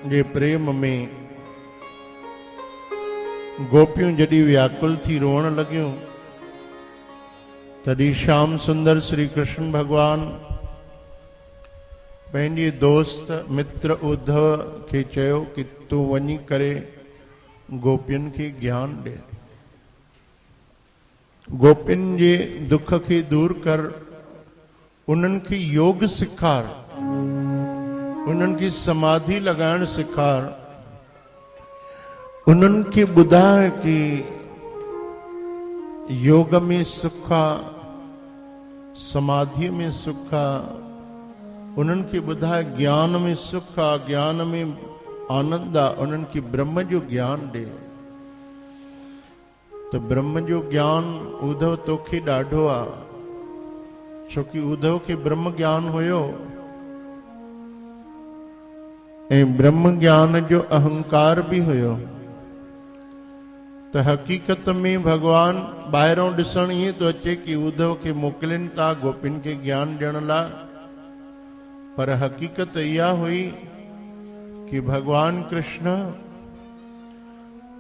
जे प्रेम में गोपियों जॾहिं व्याकुल थी रोअण लगियूं, तॾहिं श्याम सुंदर श्री कृष्ण भगवान पंहिंजे दोस्त मित्र उद्धव खे चयो कि तूं वञी करे गोपियुनि खे ज्ञान ॾे, गोपियुनि जे दुख खे दूर कर, उन्हनि खे योग सिखार, उन्हनि खे समाधि लॻाइण सिखार, उन्हनि खे ॿुधाए कि योग में सुख आहे, समाधि में सुख आहे, उन्हनि खे ॿुधाए ज्ञान में सुख आहे, ज्ञान में आनंद आहे, उन्हनि खे ब्रह्म जो ज्ञान ॾे। तो ब्रह्म जो ज्ञान उद्धव तोखे ॾाढो आहे, छोकि उद्धव खे ब्रह्म ज्ञान हुयो ऐं ब्रह्म ज्ञान जो अहंकार भी हुयो। तो हकीकत में भगवान ॿाहिरों ॾिसण ईअं थो अचे कि उद्धव खे मोकिलिन था गोपिन खे ज्ञान ॾियण लाइ, पर हकीकत इहा हुई कि भगवान कृष्ण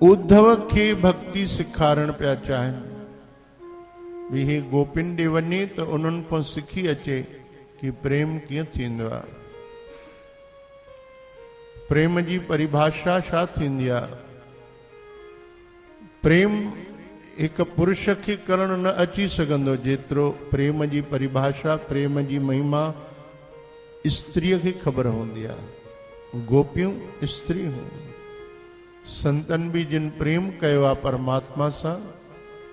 उद्धव खे भक्ति सिखारण पिया चाहिनि। भी हे गोपिन ॾे वञे तो उन्हनि खां सिखी अचे कि प्रेम कीअं थींदो आहे, प्रेम जी परिभाषा छा थींदी आहे। प्रेम एक पुरुष खे करण न अची सघंदो जेतिरो प्रेम जी परिभाषा, प्रेम जी महिमा स्त्रीअ खे ख़बर हूंदी आहे। गोपियूं स्त्री हूं, संतन भी जिन प्रेम कयो आहे परमात्मा सां,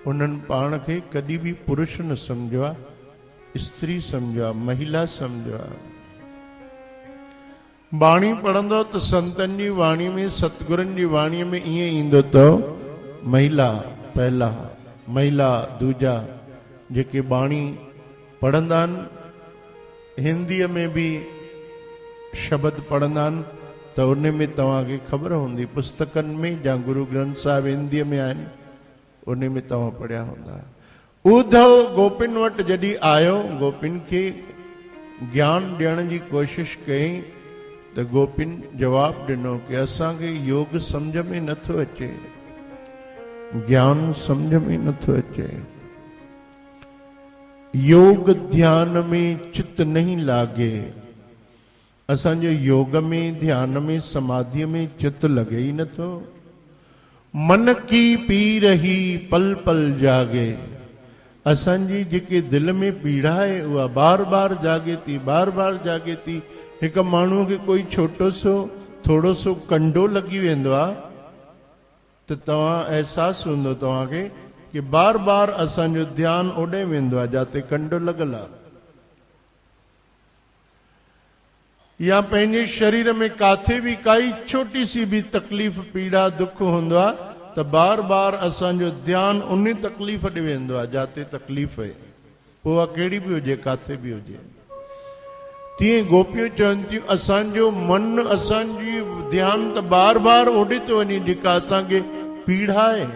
उन्हनि पाण खे कॾहिं भी पुरुष न सम्झो आहे, स्त्री सम्झो आहे, महिला सम्झो आहे। बाणी पढ़ंदो तो संतन जी वाणी में, सतगुरनि जी वाणी में ईअं ईंदो तो महिला पहला, महिला दूजा। जेके बाणी पढ़ंदा आहिनि, हिंदीअ में भी शब्द पढ़ंदा आहिनि, तो उन में तव्हांखे ख़बर हूंदी, पुस्तकनि में या गुरु ग्रंथ साहिब हिंदीअ में आहिनि, उन में तव्हां पढ़िया हूंदा। उद्धव गोपिन वटि जॾहिं आयो, गोपिन खे ज्ञान ॾियण जी कोशिश कई, तो गोपिन जवाब ॾिनो कि असांखे योग सम्झ में नथो अचे, ज्ञान समझ में नथो अचे, योग ध्यान में चित नहीं लागे। असांजो योग में, ध्यान में, समाधि में चित लगे ही नथो। मन की पीर ही पल पल जागे। असांजी जेके दिल में पीड़ा है उहा बार बार जागे थी, बार बार जागे थी। एक माण्हू खे कोई छोटो सो थोड़ो सो कंडो लगी वेंदो आहे, तो तव्हां एहसास हूंदो तव्हांखे कि बार बार असांजो ध्यान ओॾे वेंदो आहे जाते कंडो लॻल आहे। या पंहिंजे शरीर में काथे भी काई छोटी सी भी तकलीफ़, पीड़ा, दुख हूंदो आहे, तो बार बार असांजो ध्यान उन तकलीफ़ ॾे वेंदो आहे जाते तकलीफ़ है, पोइ उहा कहिड़ी भी हुजे, काथे भी हुजे। तीअं गोपियूं चवनि थियूं असांजो मन, असांजी ध्यान तो बार बार ओॾे थो वञे जेका असांखे पीड़ा है।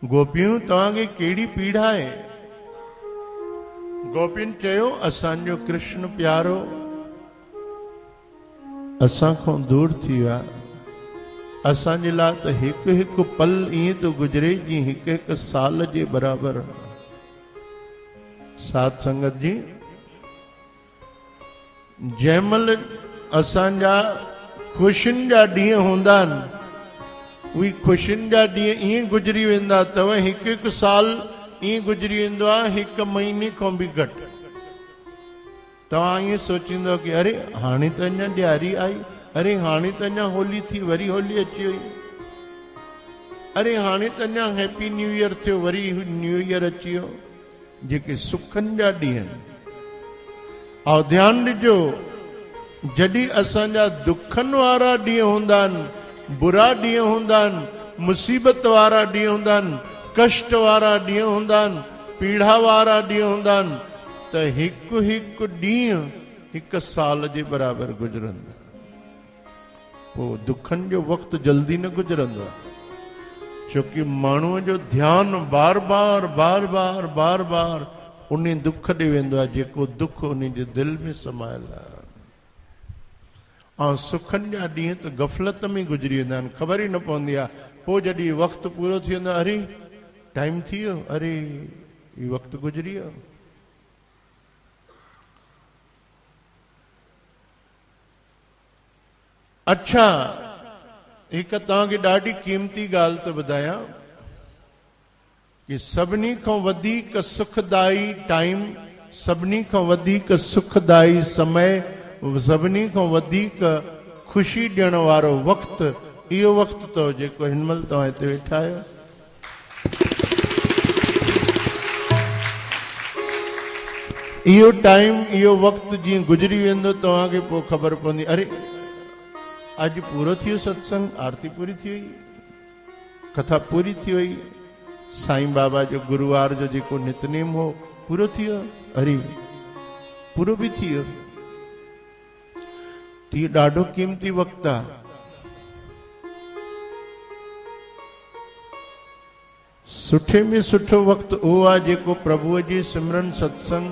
गोपियूं तव्हांखे कहिड़ी पीड़ा है? गोपियुनि चयो असांजो कृष्ण प्यारो असां खां दूर थी वियो आहे। असांजे लाइ त हिकु हिकु पल ईअं थो गुज़रे जीअं हिकु हिकु साल जे बराबरि। साध संगत जी, जंहिंमहिल असांजा ख़ुशियुनि जा ॾींहं हूंदा आहिनि, उहे ख़ुशियुनि जा ॾींहं ईअं गुज़री वेंदा अथव, हिकु हिकु साल ईअं गुज़री वेंदो आहे, हिकु महीने खां बि घटि। तव्हां ईअं सोचींदो कि अरे हाणे त अञा ॾियारी आई, अरे हाणे त अञा होली थी, वरी होली अची वई, अरे हाणे त अञा हैप्पी न्यू ईयर थियो, वरी न्यू ईयर अची वियो। जेके सुखनि जा ॾींहं आहिनि, ऐं ध्यानु ॾिजो, जॾहिं असांजा दुखनि वारा ॾींहं हूंदा आहिनि, बुरा ॾींहं हूंदा आहिनि, मुसीबत वारा ॾींहं हूंदा आहिनि, कष्ट वारा ॾींहं हूंदा आहिनि, पीड़ा वारा ॾींहं हूंदा आहिनि, त हिकु हिकु ॾींहुं हिकु साल जे बराबरि गुज़रंदा। पोइ दुखनि जो वक़्तु जल्दी न गुज़रंदो आहे। छोकी माण्हूअ जो ध्यानु बार बार बार बार बार बार उन दुख ॾे वेंदो आहे जेको दुख उन जे दिलि में समायल आहे। ऐं सुखनि जा ॾींहं त गफ़लत में गुज़री वेंदा आहिनि, ख़बर ई न पवंदी आहे। पोइ जॾहिं वक़्तु पूरो थी वेंदो आहे, अरे टाइम थी वियो, अरे ही वक़्तु गुज़री वियो। अच्छा, हिकु तव्हांखे ॾाढी क़ीमती ॻाल्हि थो ॿुधायां कि सभिनी खां वधीक सुखदाई टाइम, सभिनी खां वधीक सुखदाई समय, सभिनी खां वधीक ख़ुशी ॾियण वारो वक़्तु इहो वक़्तु अथव जेको हिन महिल तव्हां हिते वेठा आहियो। इहो टाइम, इहो वक़्तु जीअं गुज़री वेंदो तव्हांखे पोइ ख़बर पवंदी, अरे अॼु पूरो थी वियो सत्संग, आरती पूरी थी वई, कथा पूरी थी वई, साईं बाबा जो गुरुवार जो जेको नितनेम हो पूरो थी वियो, अरे पूरो बि थी वियो। इहो ॾाढो क़ीमती वक़्तु आहे। सुठे में सुठो वक़्तु उहो आहे जेको प्रभुअ जी सिमरन सत्संग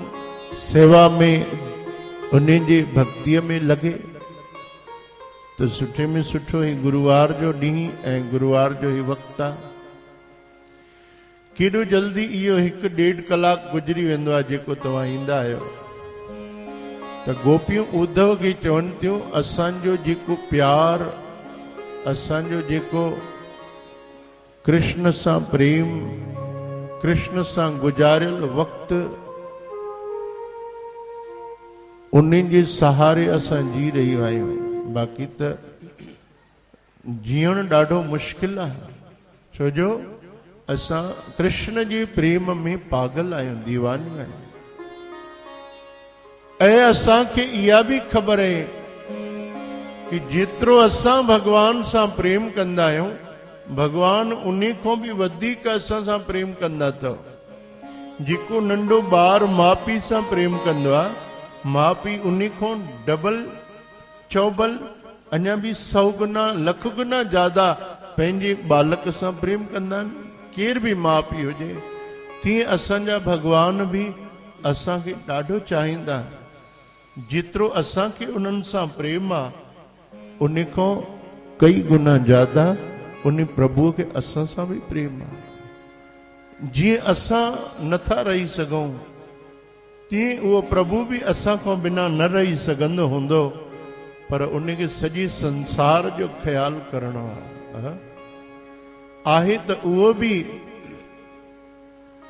सेवा में उन जी भक्तीअ में लॻे। तो सुठे में सुठो ही गुरुवार जो ॾींहुं ऐं गुरुवार जो ही वक़्तु आहे। केॾो जल्दी इहो 1-1.5 कलाक गुज़री वेंदो आहे जेको तव्हां ईंदा आहियो। त गोपियूं उद्धव खे चवनि थियूं, असांजो जेको प्यार, असांजो जेको कृष्ण सां प्रेम, कृष्ण सां गुज़ारियल वक़्तु, उन जे सहारे असां जी रहिया आहियूं। बाक़ी त जीअण ॾाढो मुश्किल आहे, छो जो असां कृष्ण जे प्रेम में पागल आहियूं, दीवानियूं आहियूं। ऐं असांखे इहा बि ख़बर आहे कि जेतिरो असां भगवान सां प्रेम कंदा आहियूं, भगवान उन खां बि वधीक असां सां प्रेम कंदा अथव। जेको नंढो ॿार माउ पीउ सां प्रेम कंदो आहे, माउ पीउ उन खां डबल चौबल, अञा बि 100 गुना, लख गुना ज्यादा पंहिंजे बालक सां प्रेम कंदा आहिनि। केर बि माउ पीउ हुजे, तीअं असांजा भगवान बि असांखे ॾाढो चाहींदा। जेतिरो असांखे उन्हनि सां प्रेम आहे, उन खां कई गुना ज्यादा उन प्रभुअ खे असां सां बि प्रेम आहे। जीअं असां नथा रही सघूं, तीअं उहो प्रभु बि असां खां बिना न रही सघंदो हूंदो, पर उनखे सॼे संसार जो ख्यालु करणो आहे त उहो बि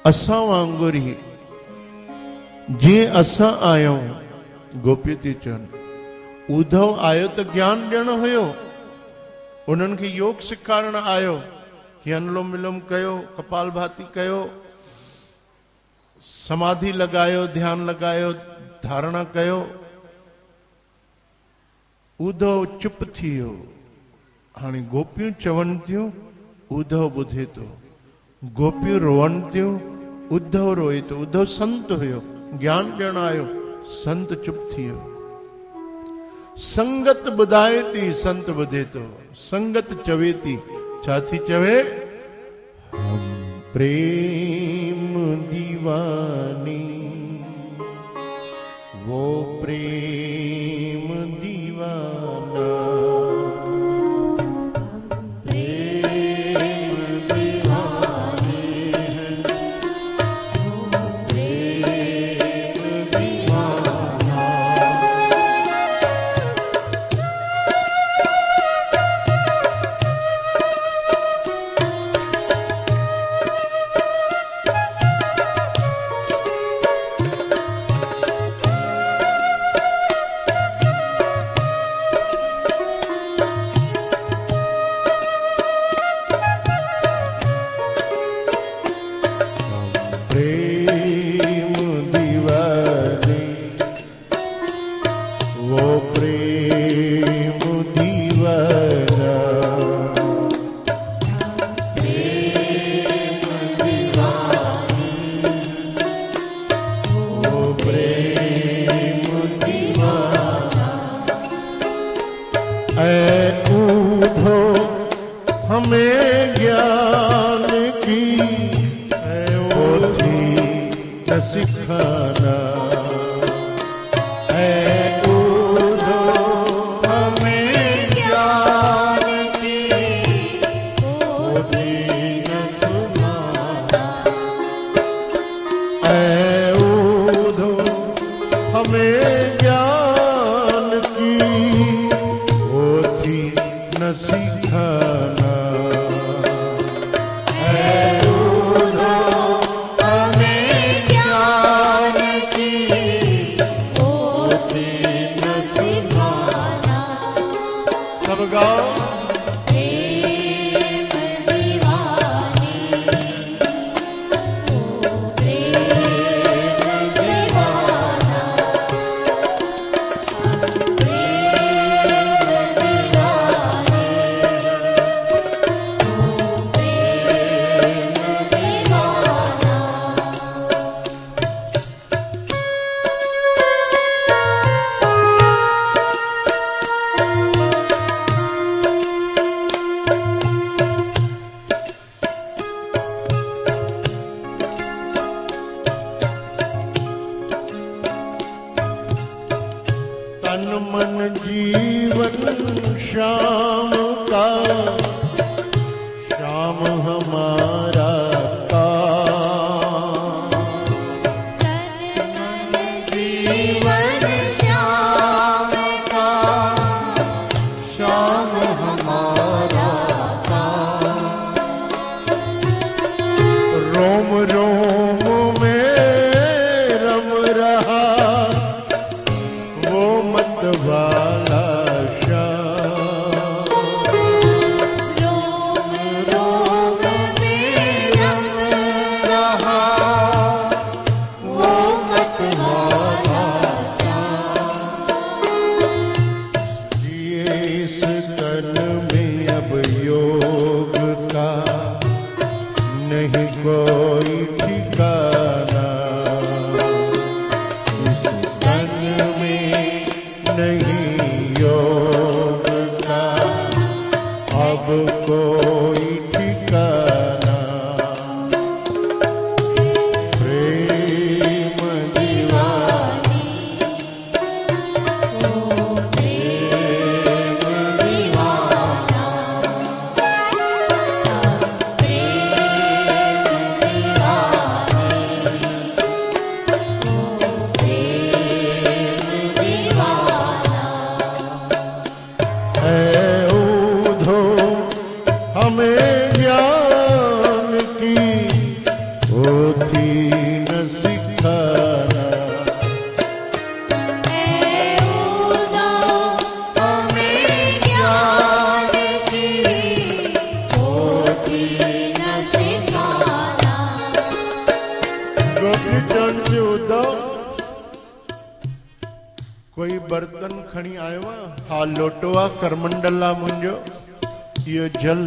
असां वांगुरु ई जीअं असां आहियूं। गोपियूं थी चवनि, उद्धव आयो त ज्ञान ॾियणो हुयो, उन्हनि खे योग सेखारणु आयो कि अनुलोम विलोम कयो, कपालभाति कयो, समाधि लॻायो, ध्यान लॻायो, धारणा कयो। उद्धव चुप थी वियो। हाणे गोपियूं चवनि थियूं, उद्धव ॿुधे थो। गोपियूं रोअनि थियूं, उद्धव रोए थो। उद्धव संत हुयो, ज्ञान ॾियणु आयो, संत चुप थी वियो। संगत ॿुधाए थी, संत ॿुधे थो। संगत चवे थी, छा थी चवे? हम प्रेम दीवानी, वो प्रेम दीवाना। न सिखाना। ऐ ऊधो हमें ज्ञान की पोथी न सुनाना। ऐ ऊधो हमें ज्ञान की पोथी न सिखाना। तन मन जीवन श्याम का, श्याम हमारा का। तन मन जीवन श्याम का, श्याम हमारा का। रोम रोम में रम रहा वो मत वाला श्याम। रोम रोम में रम रहा वो मत वाला श्याम। जिए इस तन में अब योग का नहीं कोई ठिकाना। इस तन में नहीं योग का अब कोई ठिकाना। प्रेम दीवानी ओ प्रेम दीवाना। प्रेम दीवानी ओ प्रेम दीवाना। है ऊधो हमें ज्ञान की पोथी न सिखाना। ऐ ऊधो हमें ज्ञान की पोथी न सिखाना। गोपी चरण से उद्धव कोई बर्तन खणी आयो हा लोटो आ करमंडल आ मुंहिंजो, इहो जल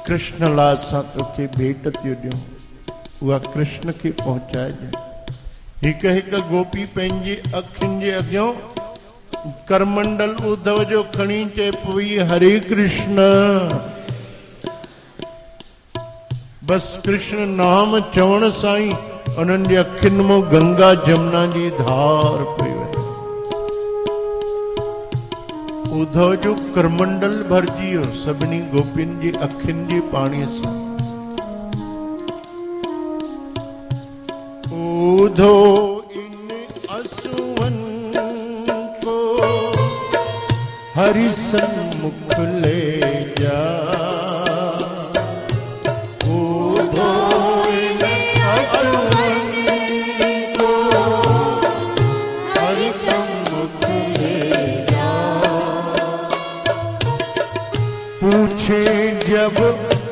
कृष्ण लाल सां तोखे भेट थियो ॾियूं, उहा कृष्ण खे पहुचाइजे। हिकु हिकु गोपी पंहिंजी अखियुनि जे अॻियां करमंडल उद्धव जो खणी चए पई हरे कृष्ण। बस कृष्ण नाम चवण सां ई उन्हनि जे अखियुनि मां गंगा जमुना जी धार पई वञे। उद्धव जो करमंडल भरजी वियो सभिनी गोपियुनि जी अखियुनि जी पाणीअ सां। उद्धव इन असुवन को हरि सन्मुख ले जा। उद्धव इन असुवन को हरि सन्मुख ले जा। पूछे जब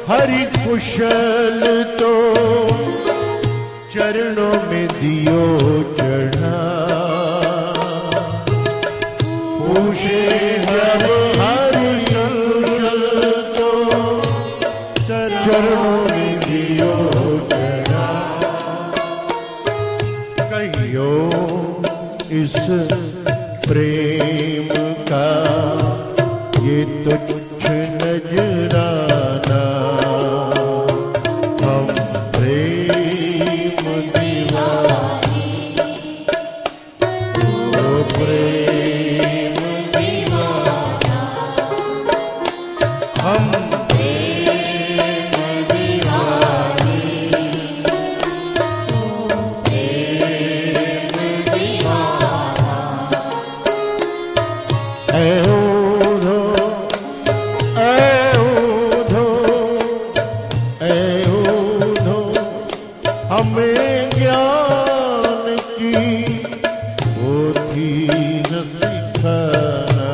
हरि कुशल तो चरणों में दियो चढ़ा। पूछे जब हरि कुशल तो चरणों में दियो चढ़ा। कहियो इस प्रेम का ये तुच्छ नजराना। हम प्रेम दीवाना। हमें ज्ञान की पोथी न सिखाना।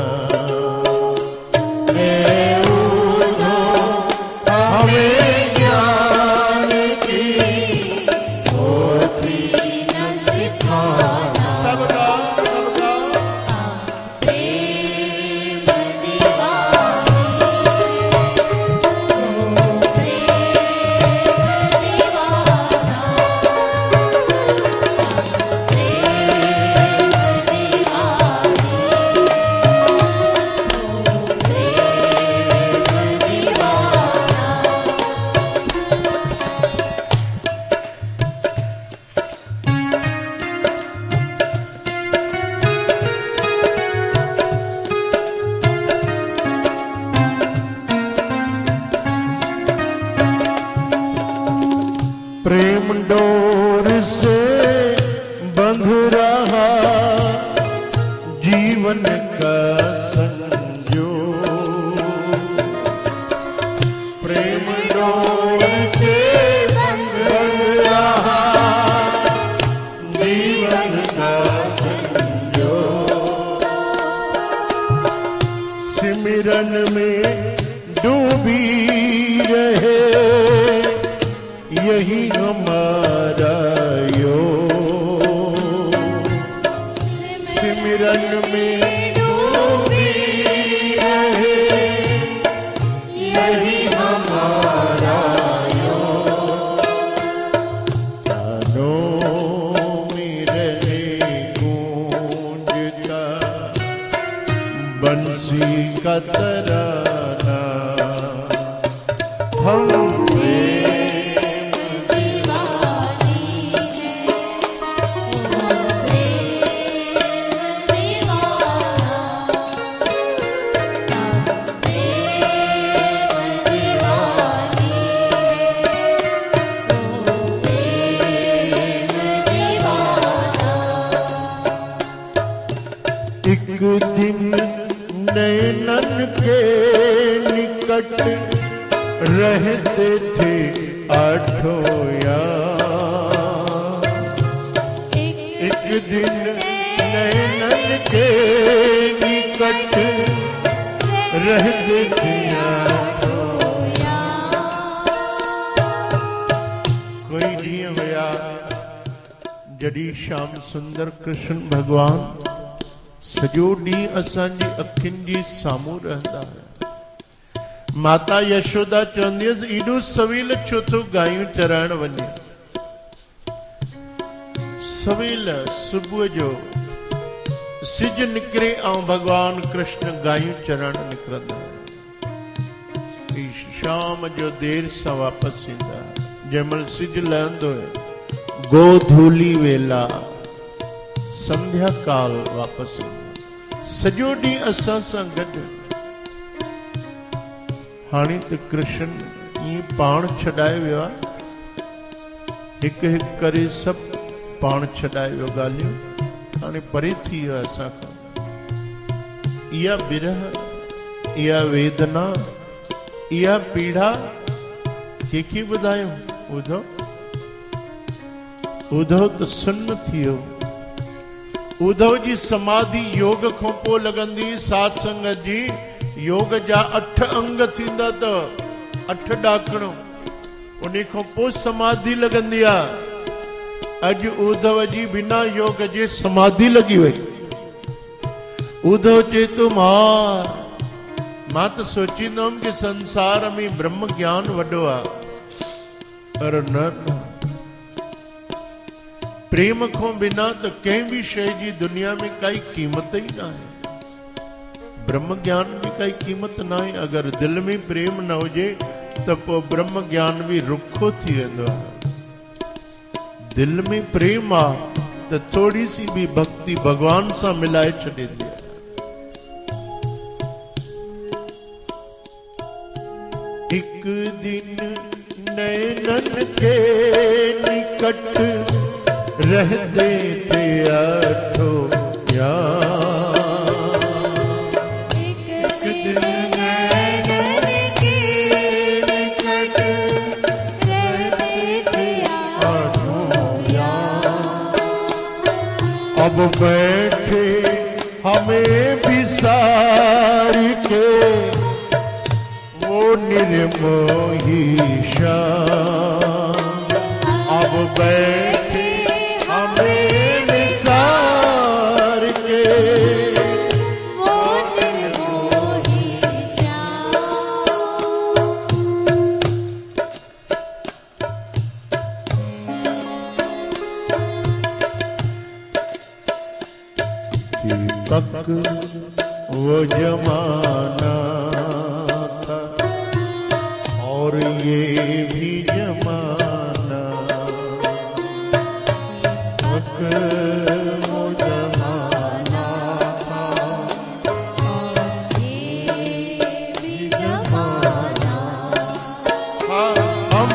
हे उद्धव हमें ज्ञान की पोथी न सिखाना। सबका सबका प्रेम दीवानी, प्रेम दीवाना, प्रेम दीवानी, प्रेम दीवाना। प्रेम डोर से बंध रहा जीवन का संजो। प्रेम डोर से बंध रहा जीवन का संजो। सिमरन में डूबी रहे यही हमारा योग। सिमरन में डूबी रहे यही हमारा योग। कानों में रहे गूंजता बंसी का तराना। हम एक दिन नैनन के निकट रहते थे आठों यार। एक दिन नैनन के निकट रहते थे आठों यार। कोई ॾींहुं हुया जॾहिं श्याम सुंदर कृष्ण भगवान सॼो ॾींहुं असांजी अखियुनि जी साम्हूं रहंदा हुआ। माता यशोदा चवंदी हुअसि एॾो सवेल छो थो गायूं चराइण वञे। सवेल सुबुह जो सिज निकिरे ऐं भगवान कृष्ण गायूं चराइण निकिरंदा हुआ। शाम जो देर सां वापसि ईंदा। जंहिंमहिल सिज लहंदो हुयो गोधूली वेला संध्या काल वापसि सॼो ॾींहुं असां सां गॾु। हाणे त कृष्ण ईअं पाण छॾाए वियो आहे। हिकु हिकु करे सभु पाण छॾाए वियो ॻाल्हियूं। हाणे परे थी वियो आहे असां खां। इहा बिरह, इहा वेदना, इहा पीड़ा कंहिंखे ॿुधायूं? ॿुधो उद्धव त सुन्न थी वियो। उद्धव जी समाधि योग खां पोइ लॻंदी। साध संगत जी योग जा 8 अंग थींदा अथव, 8 ॾाकणूं। उन खां पोइ समाधि लॻंदी आहे। अॼु उद्धव जी बिना योग जे समाधि लॻी वई। उद्धव चए थो मां त सोचींदो हुअमि कि संसार में ब्रह्म ज्ञान वॾो आहे, पर न। प्रेम खां बिना त कंहिं बि शइ जी दुनिया में काई क़ीमत ई न आहे। ब्रह्म ज्ञान में काई क़ीमत न आहे। अगरि दिलि में प्रेम न हुजे त पोइ ब्रह्म ज्ञान बि रुखो थी वेंदो आहे। दिलि में प्रेम आहे त थोड़ी सी भी भक्ति भगवान सां मिलाए छॾींदी आहे। हिकु दिन नैनन के निकट रहते थे आठों यार। एक दिन नैनन के निकट रहते थे आठों अब बैठे हमें विसार के वो निर्मोही श्याम। अब बैठे हमें विसार के वो निर्मोही श्याम। तक वो जमाना था और ये भी जमाना। तक वो जमाना था ये भी जमाना। हाँ, हम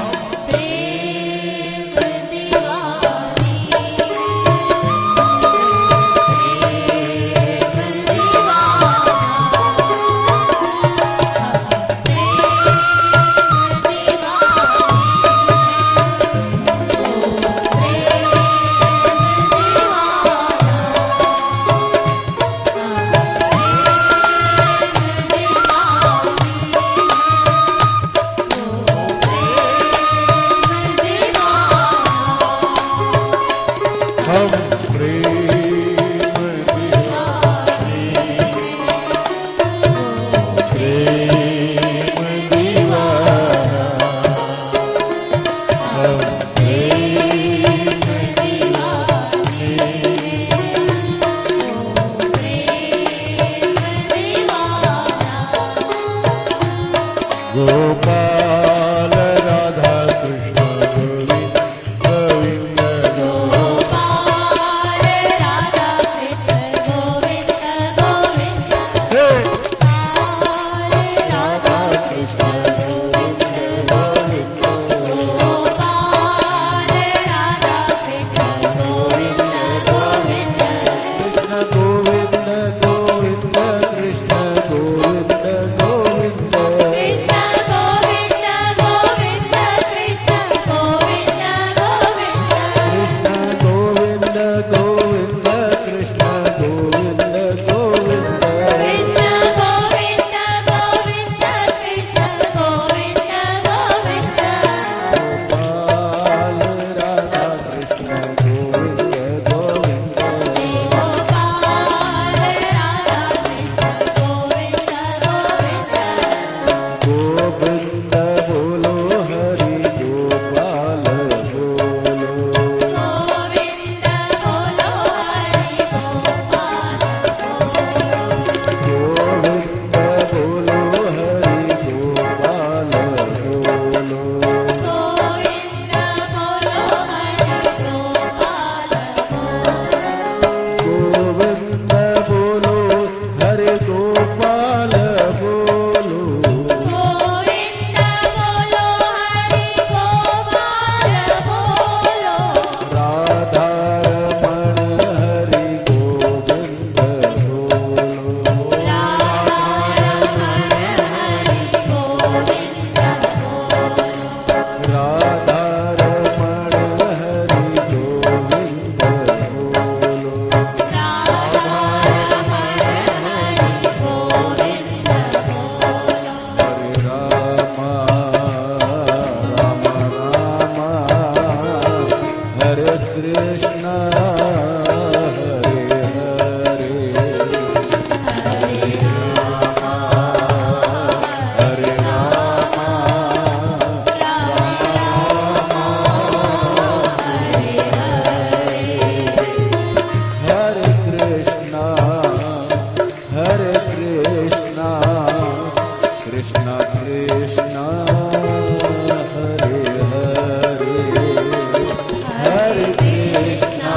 प्रेम दीवानी, हम प्रेम दीवानी, प्रेम दीवाना। हम प्रेम दीवानी, गोपाल राधा कृष्ण गोविंद गोविंद गोपाल राधा कृष्ण गोविंद गोविंद। हे गोपाल राधा कृष्ण गोविंद गोविंद। गोपाल राधा कृष्ण गोविंद गोविंद। कृष्ण गोविंद गोविंद कृष्ण गोविंद गोविंद कृष्ण गोविंद गोविंद कृष्ण गोविंद गोविंद। कृष्ण गोविंद गोविंद कृष्ण गोविंद गोविंद कृष्ण गोविंद गोविंद कृष्ण गोविंद गोविंद। गोपाल राधा कृष्ण गोविंद गोविंद गोपाल राधा कृष्ण गोविंद गोविंद। गोविंद बोलो हरि गोपाल बोलो गोविंद बोलो हरि गोपाल बोलो। गोविंद बोलो हरि गोपाल बोलो गोविंद बोलो हरि गोपाल बोलो। गोविंद बोलो हरे गोपाल बोलो गोविंद बोलो हरि गोपाल बोलो। राधा रमण हरि गोविंद बोलो राधा रमण हरि गोविंद बोलो। राधा रमण हरि गोविंद बोलो राधा रमण हरि गोविंद बोलो। हरे रामा राम रामा हरे कृष्ण हरे हरे हरे रामा हरे कृष्णा कृष्णा कृष्णा हरे हरे हरे कृष्णा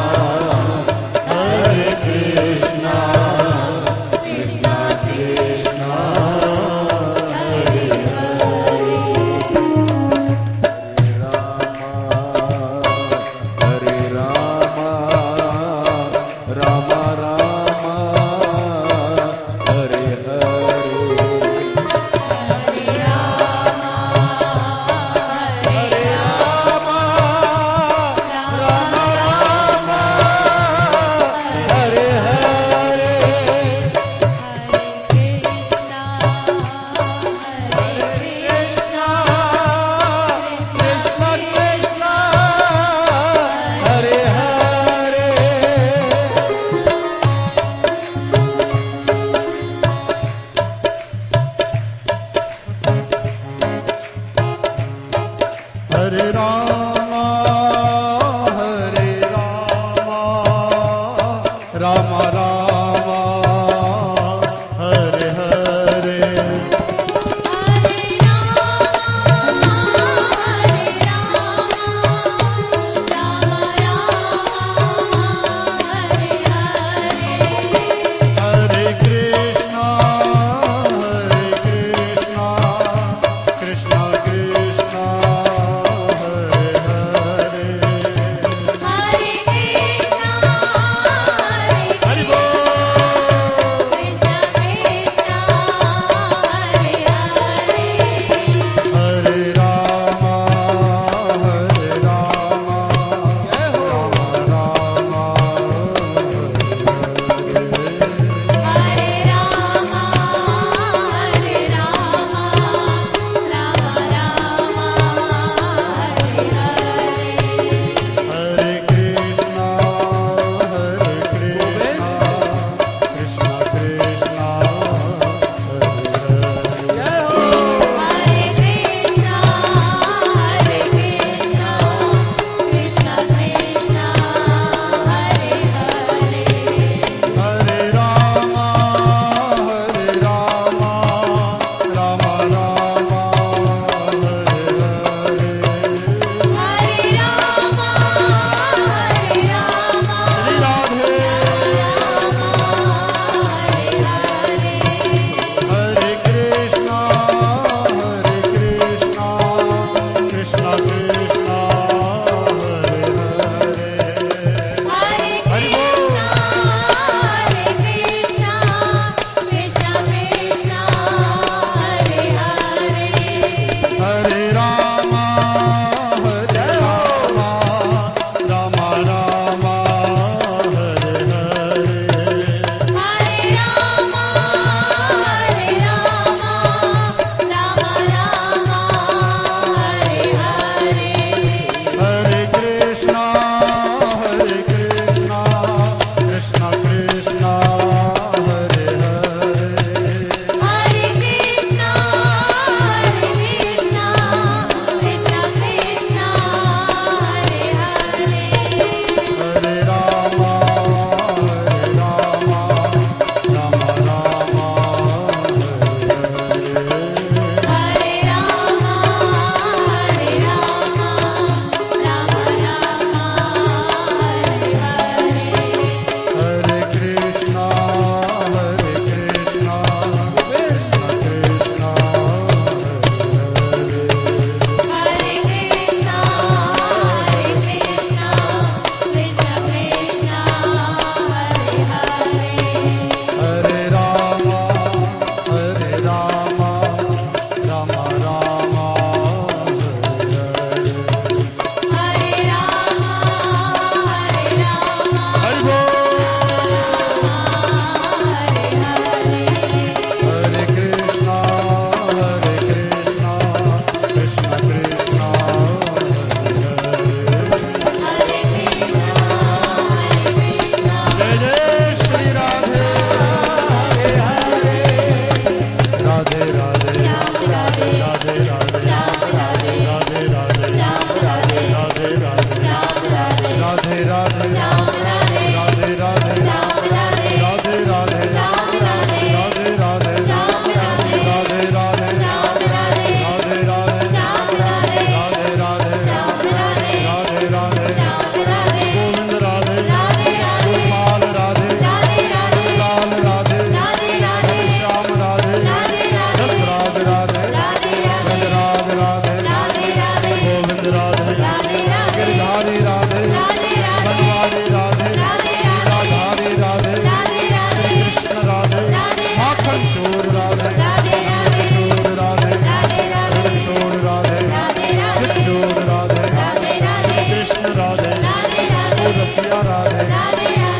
छलिया राधे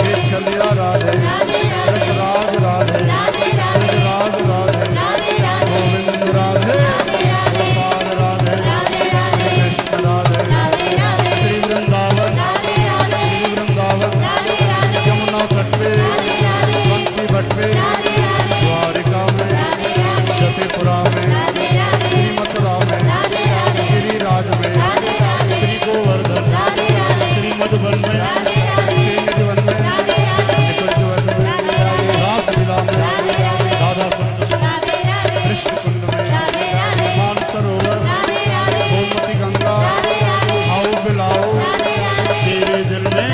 हे छलिया राधे रसराज राधे राज राधे गोविंद राधे गोपाल राधे कृष्ण राधे श्री वृंदावन यमुना तट पे बंसी भट पे द्वारिका में जतिपुरा में श्री मथुरा में गिरिराज में श्री गोवर्धन श्री मधुबन में श्री निधिवन में निकुंजवन में रासलीला में राधा कुंड में कृष्ण कुंड में मानसरोवर गोमती गंगा आओ बिलाओ तेरे दिल में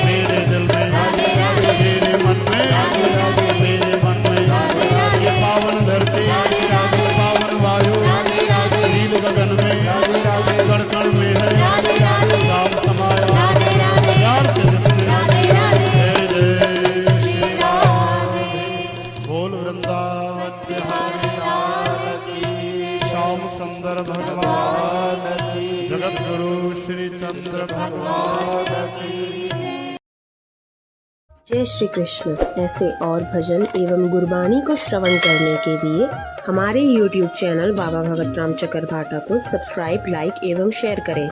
मेरे दिल में तेरे मन में मेरे मन में ये पावन धरती पावन वायु नील गगन में कण कण में है राम समाया प्यार से जिसने जय जय श्री राम बोल वृंदावन बिहारी लाल की श्याम सुंदर भगवान की जगत गुरु श्री चंद्र भगवान की जय श्री कृष्ण। ऐसे और भजन एवं गुरबानी को श्रवण करने के लिए हमारे YouTube चैनल बाबा भगत राम चकरभाटा को सब्सक्राइब, लाइक एवं शेयर करें।